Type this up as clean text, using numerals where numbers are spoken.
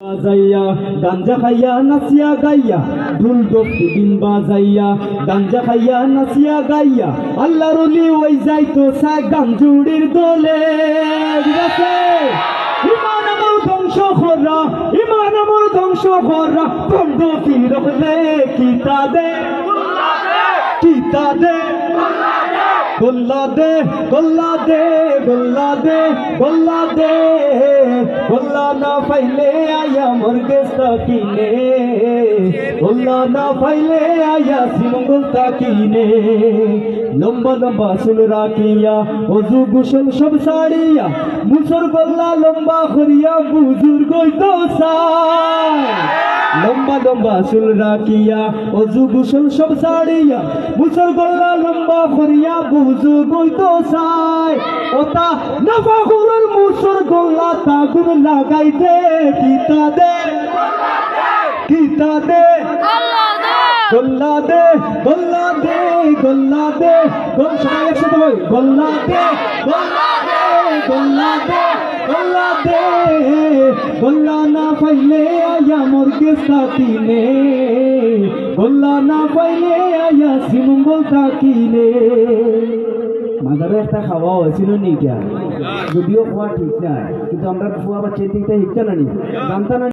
বাজাইয়া গাঞ্জা খাইয়া নাচিয়া গাইয়া ঢুল ডফি দিন বাজাইয়া গাঞ্জা খাইয়া নাচিয়া গাইয়া আল্লাহর ওলি ওই যাইতো সাই গাঞ্জুড়ির দোলে ইমান আমার ধ্বংস করা ইমান আমার ধ্বংস করা বন্ধ ফিরলে কিতা দে কিতা দে গোল্লা দে গোল্লা দে গোল্লা দে গোল্লা দে গোল্লা না পাইলে আয়া মুরগে সাকিনে গোল্লা না পাইলে আয়া সিমঙ্গল তাকিনে লম্বা লম্বা চুল রাখিয়া অজু গোসল সব ছাড়িয়া মুসর গোল্লা লম্বা করিয়া বুজুর্গই তো চায় লম্বা লম্বা চুল রাখিয়া অজু গোসল সব ছাড়িয়া মুসর গোল্লা লম্বা করিয়া বুজুর্গই তো চায় ওটা নফাগুলোর মুসর গোল্লা তাগুন লাগাই দে কিতা দে কিতা দে গোল্লা দে গোল্লা দে গোল্লা দে গোল সবাই একসাথে বল গোল্লা দে গোল্লা দে গোল্লা দে গোল্লা দে গোল্লা না পাইলে আয়া মুরগে সাকিনে গোল্লা না পাইলে আয়া সিমঙ্গল তাকিনে মাদারে একটা খাওয়া হয়েছিল নি যদিও খাওয়া ঠিক না কিন্তু আমরা খাওয়া বা চেতে শিক্ষা না নি জানতা না